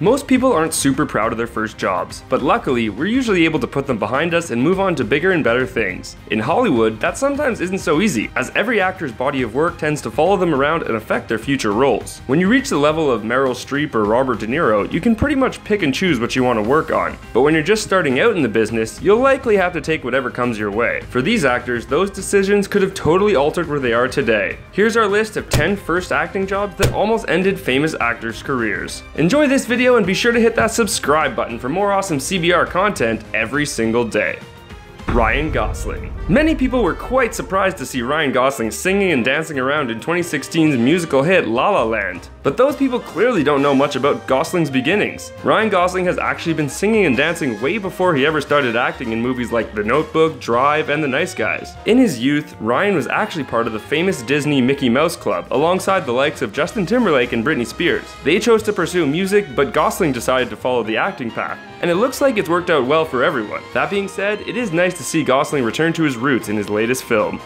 Most people aren't super proud of their first jobs, but luckily, we're usually able to put them behind us and move on to bigger and better things. In Hollywood, that sometimes isn't so easy, as every actor's body of work tends to follow them around and affect their future roles. When you reach the level of Meryl Streep or Robert De Niro, you can pretty much pick and choose what you want to work on. But when you're just starting out in the business, you'll likely have to take whatever comes your way. For these actors, those decisions could have totally altered where they are today. Here's our list of 10 first acting jobs that almost ended famous actors' careers. Enjoy this video and be sure to hit that subscribe button for more awesome CBR content every single day. Ryan Gosling. Many people were quite surprised to see Ryan Gosling singing and dancing around in 2016's musical hit La La Land. But those people clearly don't know much about Gosling's beginnings. Ryan Gosling has actually been singing and dancing way before he ever started acting in movies like The Notebook, Drive, and The Nice Guys. In his youth, Ryan was actually part of the famous Disney Mickey Mouse Club, alongside the likes of Justin Timberlake and Britney Spears. They chose to pursue music, but Gosling decided to follow the acting path, and it looks like it's worked out well for everyone. That being said, it is nice to see Gosling return to his roots in his latest film.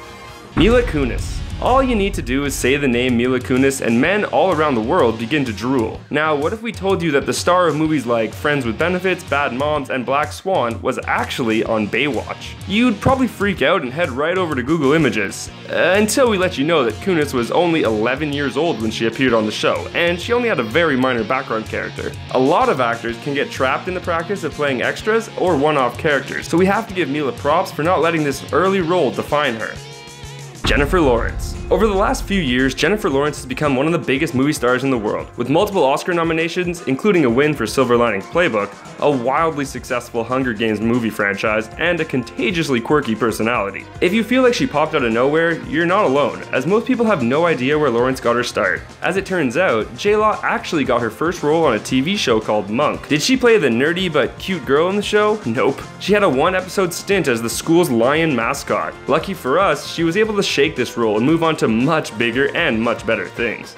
Mila Kunis. All you need to do is say the name Mila Kunis and men all around the world begin to drool. Now, what if we told you that the star of movies like Friends with Benefits, Bad Moms, and Black Swan was actually on Baywatch? You'd probably freak out and head right over to Google Images, until we let you know that Kunis was only 11 years old when she appeared on the show, and she only had a very minor background character. A lot of actors can get trapped in the practice of playing extras or one-off characters, so we have to give Mila props for not letting this early role define her. Jennifer Lawrence. Over the last few years, Jennifer Lawrence has become one of the biggest movie stars in the world, with multiple Oscar nominations, including a win for Silver Linings Playbook, a wildly successful Hunger Games movie franchise, and a contagiously quirky personality. If you feel like she popped out of nowhere, you're not alone, as most people have no idea where Lawrence got her start. As it turns out, J-Law actually got her first role on a TV show called Monk. Did she play the nerdy but cute girl in the show? Nope. She had a one-episode stint as the school's lion mascot. Lucky for us, she was able to shake this role and move on to much bigger and much better things.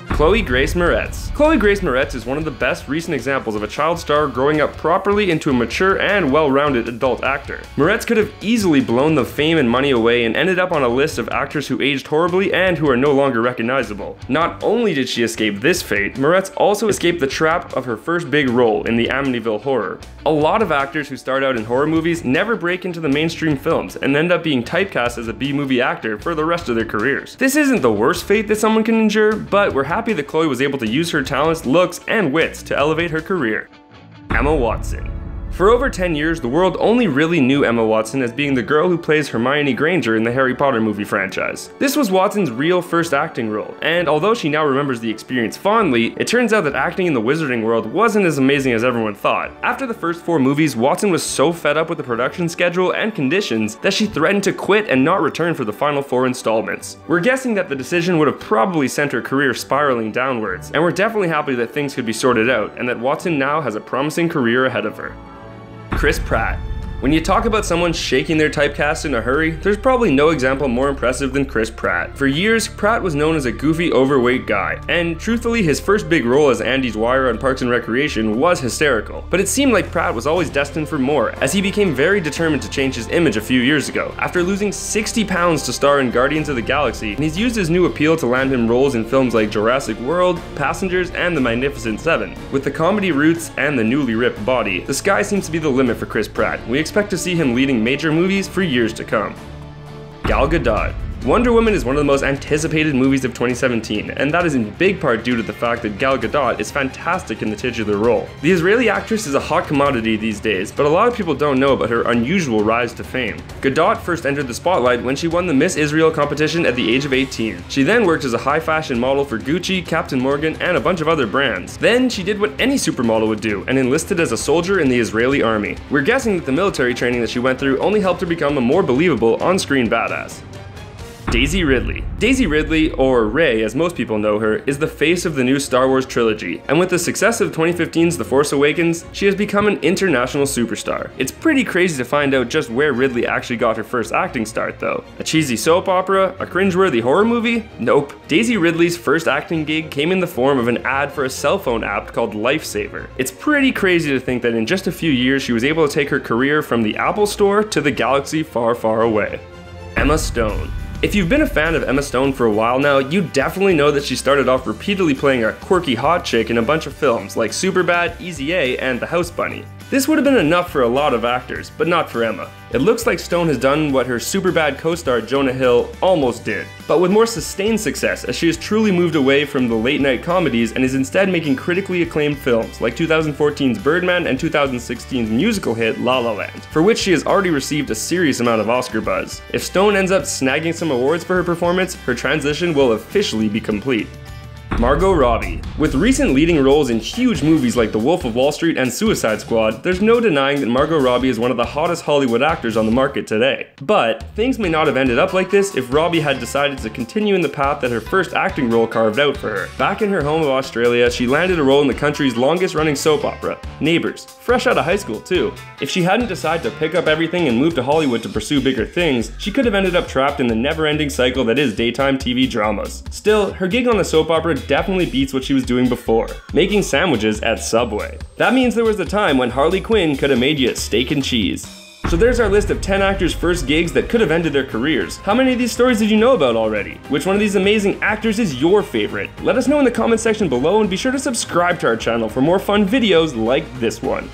Chloe Grace Moretz. Chloe Grace Moretz is one of the best recent examples of a child star growing up properly into a mature and well-rounded adult actor. Moretz could have easily blown the fame and money away and ended up on a list of actors who aged horribly and who are no longer recognizable. Not only did she escape this fate, Moretz also escaped the trap of her first big role in the Amityville Horror. A lot of actors who start out in horror movies never break into the mainstream films and end up being typecast as a B-movie actor for the rest of their careers. This isn't the worst fate that someone can endure, but we're happy that Chloe was able to use her talents, looks, and wits to elevate her career. Emma Watson. For over 10 years, the world only really knew Emma Watson as being the girl who plays Hermione Granger in the Harry Potter movie franchise. This was Watson's real first acting role, and although she now remembers the experience fondly, it turns out that acting in the wizarding world wasn't as amazing as everyone thought. After the first 4 movies, Watson was so fed up with the production schedule and conditions that she threatened to quit and not return for the final 4 installments. We're guessing that the decision would have probably sent her career spiraling downwards, and we're definitely happy that things could be sorted out and that Watson now has a promising career ahead of her. Chris Pratt. When you talk about someone shaking their typecast in a hurry, there's probably no example more impressive than Chris Pratt. For years, Pratt was known as a goofy, overweight guy, and truthfully, his first big role as Andy Dwyer on Parks and Recreation was hysterical. But it seemed like Pratt was always destined for more, as he became very determined to change his image a few years ago. After losing 60 pounds to star in Guardians of the Galaxy, and he's used his new appeal to land him roles in films like Jurassic World, Passengers, and The Magnificent Seven. With the comedy roots and the newly ripped body, the sky seems to be the limit for Chris Pratt. We expect to see him leading major movies for years to come. Gal Gadot. Wonder Woman is one of the most anticipated movies of 2017, and that is in big part due to the fact that Gal Gadot is fantastic in the titular role. The Israeli actress is a hot commodity these days, but a lot of people don't know about her unusual rise to fame. Gadot first entered the spotlight when she won the Miss Israel competition at the age of 18. She then worked as a high fashion model for Gucci, Captain Morgan, and a bunch of other brands. Then she did what any supermodel would do, and enlisted as a soldier in the Israeli army. We're guessing that the military training that she went through only helped her become a more believable on-screen badass. Daisy Ridley. Daisy Ridley, or Rey as most people know her, is the face of the new Star Wars trilogy, and with the success of 2015's The Force Awakens, she has become an international superstar. It's pretty crazy to find out just where Ridley actually got her first acting start though. A cheesy soap opera? A cringeworthy horror movie? Nope. Daisy Ridley's first acting gig came in the form of an ad for a cell phone app called Lifesaver. It's pretty crazy to think that in just a few years she was able to take her career from the Apple Store to the galaxy far, far away. Emma Stone. If you've been a fan of Emma Stone for a while now, you definitely know that she started off repeatedly playing a quirky hot chick in a bunch of films like Superbad, Easy A, and The House Bunny. This would have been enough for a lot of actors, but not for Emma. It looks like Stone has done what her Superbad co-star Jonah Hill almost did, but with more sustained success, as she has truly moved away from the late-night comedies and is instead making critically acclaimed films like 2014's Birdman and 2016's musical hit La La Land, for which she has already received a serious amount of Oscar buzz. If Stone ends up snagging some awards for her performance, her transition will officially be complete. Margot Robbie. With recent leading roles in huge movies like The Wolf of Wall Street and Suicide Squad, there's no denying that Margot Robbie is one of the hottest Hollywood actors on the market today. But things may not have ended up like this if Robbie had decided to continue in the path that her first acting role carved out for her. Back in her home of Australia, she landed a role in the country's longest running soap opera, Neighbours, fresh out of high school too. If she hadn't decided to pick up everything and move to Hollywood to pursue bigger things, she could have ended up trapped in the never-ending cycle that is daytime TV dramas. Still, her gig on the soap opera definitely beats what she was doing before, making sandwiches at Subway. That means there was a time when Harley Quinn could have made you a steak and cheese. So there's our list of 10 actors' first gigs that could have ended their careers. How many of these stories did you know about already? Which one of these amazing actors is your favorite? Let us know in the comment section below, and be sure to subscribe to our channel for more fun videos like this one.